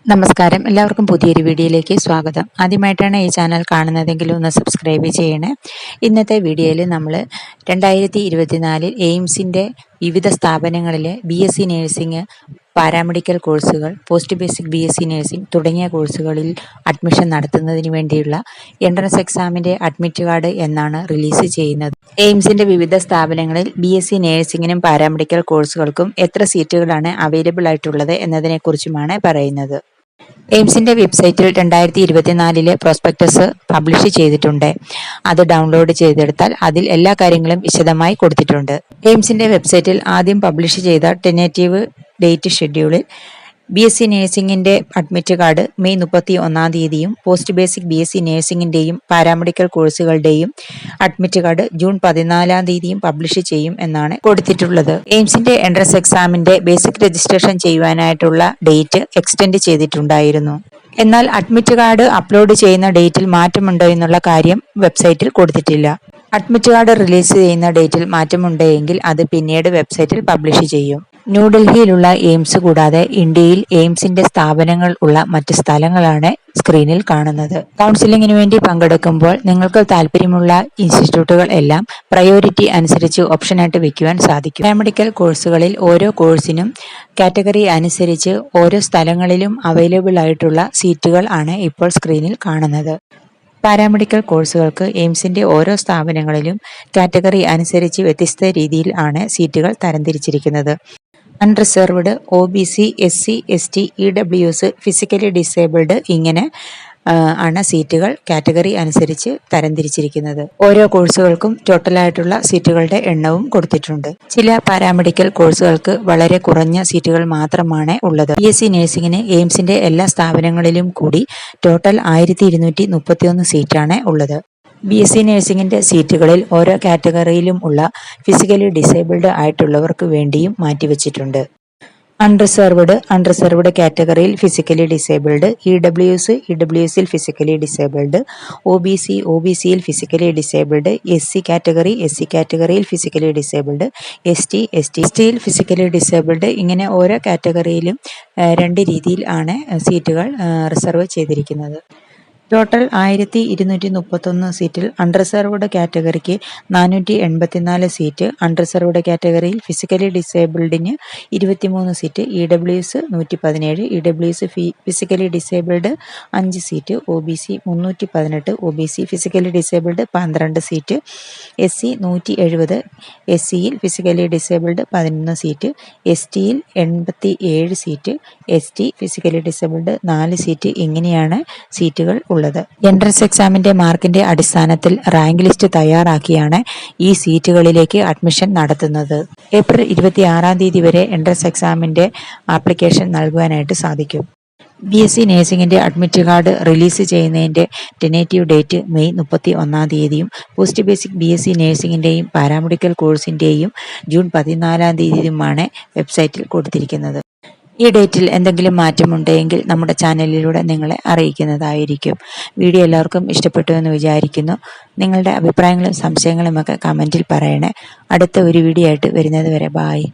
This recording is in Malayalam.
നമസ്കാരം, എല്ലാവർക്കും പുതിയൊരു വീഡിയോയിലേക്ക് സ്വാഗതം. ആദ്യമായിട്ടാണ് ഈ ചാനൽ കാണുന്നതെങ്കിൽ ഒന്ന് സബ്സ്ക്രൈബ് ചെയ്യണേ. ഇന്നത്തെ വീഡിയോയിൽ നമ്മൾ 2024 എയിംസിൻ്റെ വിവിധ സ്ഥാപനങ്ങളിലെ BSc നേഴ്സിംഗ്, പാരാമെഡിക്കൽ കോഴ്സുകൾ, പോസ്റ്റ് ബേസിക് BSc നേഴ്സിംഗ് തുടങ്ങിയ കോഴ്സുകളിൽ അഡ്മിഷൻ നടത്തുന്നതിന് വേണ്ടിയുള്ള എൻട്രൻസ് എക്സാമിൻ്റെ അഡ്മിറ്റ് കാർഡ് എന്നാണ് റിലീസ് ചെയ്യുന്നത്. എയിംസിൻ്റെ വിവിധ സ്ഥാപനങ്ങളിൽ BSc നേഴ്സിംഗിനും പാരാമെഡിക്കൽ കോഴ്സുകൾക്കും എത്ര സീറ്റുകളാണ് അവൈലബിൾ ആയിട്ടുള്ളത് എന്നതിനെക്കുറിച്ചുമാണ് പറയുന്നത്. എയിംസിന്റെ വെബ്സൈറ്റിൽ 2024 പ്രോസ്പെക്ടസ് പബ്ലിഷ് ചെയ്തിട്ടുണ്ട്. അത് ഡൗൺലോഡ് ചെയ്തെടുത്താൽ അതിൽ എല്ലാ കാര്യങ്ങളും വിശദമായി കൊടുത്തിട്ടുണ്ട്. എയിംസിന്റെ വെബ്സൈറ്റിൽ ആദ്യം പബ്ലിഷ് ചെയ്ത ടെനേറ്റീവ് ഡേറ്റ് ഷെഡ്യൂളിൽ BSc നേഴ്സിംഗിന്റെ admit card May 31 post basic BSc നേഴ്സിംഗിന്റെയും പാരാമെഡിക്കൽ കോഴ്സുകളുടെയും അഡ്മിറ്റ് കാർഡ് ജൂൺ 14 പബ്ലിഷ് ചെയ്യും എന്നാണ് കൊടുത്തിട്ടുള്ളത്. എയിംസിന്റെ എൻട്രൻസ് എക്സാമിന്റെ ബേസിക് രജിസ്ട്രേഷൻ ചെയ്യുവാനായിട്ടുള്ള ഡേറ്റ് എക്സ്റ്റെൻഡ് ചെയ്തിട്ടുണ്ടായിരുന്നു. എന്നാൽ അഡ്മിറ്റ് കാർഡ് അപ്ലോഡ് ചെയ്യുന്ന ഡേറ്റിൽ മാറ്റമുണ്ടോ എന്നുള്ള കാര്യം വെബ്സൈറ്റിൽ കൊടുത്തിട്ടില്ല. അഡ്മിറ്റ് കാർഡ് റിലീസ് ചെയ്യുന്ന ഡേറ്റിൽ മാറ്റമുണ്ടെങ്കിൽ അത് പിന്നീട് വെബ്സൈറ്റിൽ പബ്ലിഷ് ചെയ്യും. ന്യൂഡൽഹിയിലുള്ള എയിംസ് കൂടാതെ ഇന്ത്യയിൽ എയിംസിന്റെ സ്ഥാപനങ്ങൾ ഉള്ള മറ്റ് സ്ഥലങ്ങളാണ് സ്ക്രീനിൽ കാണുന്നത്. കൗൺസിലിംഗിന് വേണ്ടി പങ്കെടുക്കുമ്പോൾ നിങ്ങൾക്ക് താല്പര്യമുള്ള ഇൻസ്റ്റിറ്റ്യൂട്ടുകൾ എല്ലാം പ്രയോറിറ്റി അനുസരിച്ച് ഓപ്ഷനായിട്ട് വെക്കുവാൻ സാധിക്കും. പാരാമെഡിക്കൽ കോഴ്സുകളിൽ ഓരോ കോഴ്സിനും കാറ്റഗറി അനുസരിച്ച് ഓരോ സ്ഥലങ്ങളിലും അവൈലബിൾ ആയിട്ടുള്ള സീറ്റുകൾ ആണ് ഇപ്പോൾ സ്ക്രീനിൽ കാണുന്നത്. പാരാമെഡിക്കൽ കോഴ്സുകൾക്ക് എയിംസിന്റെ ഓരോ സ്ഥാപനങ്ങളിലും കാറ്റഗറി അനുസരിച്ച് വ്യത്യസ്ത രീതിയിൽ ആണ് സീറ്റുകൾ തരംതിരിച്ചിരിക്കുന്നത്. Unreserved, OBC, SC, ST, EWS, physically disabled ഇങ്ങനെ ആണ് സീറ്റുകൾ കാറ്റഗറി അനുസരിച്ച് തരംതിരിച്ചിരിക്കുന്നത്. ഓരോ കോഴ്സുകൾക്കും ടോട്ടലായിട്ടുള്ള സീറ്റുകളുടെ എണ്ണവും കൊടുത്തിട്ടുണ്ട്. ചില പാരാമെഡിക്കൽ കോഴ്സുകൾക്ക് വളരെ കുറഞ്ഞ സീറ്റുകൾ മാത്രമാണ് ഉള്ളത്. BSc നേഴ്സിംഗിന് എയിംസിന്റെ എല്ലാ സ്ഥാപനങ്ങളിലും കൂടി ടോട്ടൽ 1231 സീറ്റാണ് ഉള്ളത്. BSc നേഴ്സിംഗിന്റെ സീറ്റുകളിൽ ഓരോ കാറ്റഗറിയിലും ഉള്ള ഫിസിക്കലി ഡിസേബിൾഡ് ആയിട്ടുള്ളവർക്ക് വേണ്ടിയും മാറ്റിവെച്ചിട്ടുണ്ട്. അൺറിസർവ്ഡ് കാറ്റഗറിയിൽ ഫിസിക്കലി ഡിസേബിൾഡ്, EWSൽ ഫിസിക്കലി ഡിസേബിൾഡ്, OBCയിൽ ഫിസിക്കലി ഡിസേബിൾഡ്, SC കാറ്റഗറിയിൽ ഫിസിക്കലി ഡിസേബിൾഡ്, STയിൽ ഫിസിക്കലി ഡിസേബിൾഡ് ഇങ്ങനെ ഓരോ കാറ്റഗറിയിലും 2 രീതിയിൽ ആണ് സീറ്റുകൾ റിസർവ് ചെയ്തിരിക്കുന്നത്. ടോട്ടൽ 1231 സീറ്റിൽ അൺറിസർവ്ഡ് കാറ്റഗറിക്ക് 484 സീറ്റ്, അൺറിസർവ്ഡ് കാറ്റഗറിയിൽ ഫിസിക്കലി ഡിസേബിൾഡിന് 23 seat, EWS 117, EWS physically disabled 5 seat, OBC 318, OBC physically disabled 12 seat, SC 170, SCയിൽ ഫിസിക്കലി ഡിസേബിൾഡ് 11 സീറ്റ്, STയിൽ 87 seat, ST physically disabled 4 seat ഇങ്ങനെയാണ് സീറ്റുകൾ ഉള്ളത്. എൻട്രൻസ് എക്സാമിന്റെ മാർക്കിന്റെ അടിസ്ഥാനത്തിൽ റാങ്ക് ലിസ്റ്റ് തയ്യാറാക്കിയാണ് ഈ സീറ്റുകളിലേക്ക് അഡ്മിഷൻ നടത്തുന്നത്. ഏപ്രിൽ 26 വരെ എൻട്രൻസ് എക്സാമിന്റെ ആപ്ലിക്കേഷൻ നൽകുവാനായിട്ട് സാധിക്കും. BSc നേഴ്സിംഗിന്റെ അഡ്മിറ്റ് കാർഡ് റിലീസ് ചെയ്യുന്നതിന്റെ tentative date May 31 post basic BSc നേഴ്സിംഗിന്റെയും പാരാമെഡിക്കൽ കോഴ്സിന്റെയും ജൂൺ 14 വെബ്സൈറ്റിൽ കൊടുത്തിരിക്കുന്നത്. ഈ ഡേറ്റിൽ എന്തെങ്കിലും മാറ്റമുണ്ടെങ്കിൽ നമ്മുടെ ചാനലിലൂടെ നിങ്ങളെ അറിയിക്കുന്നതായിരിക്കും. വീഡിയോ എല്ലാവർക്കും ഇഷ്ടപ്പെട്ടു എന്ന് വിചാരിക്കുന്നു. നിങ്ങളുടെ അഭിപ്രായങ്ങളും സംശയങ്ങളും ഒക്കെ കമൻറ്റിൽ പറയണേ. അടുത്ത ഒരു വീഡിയോ ആയിട്ട് വരുന്നത് വരെ ബായ്.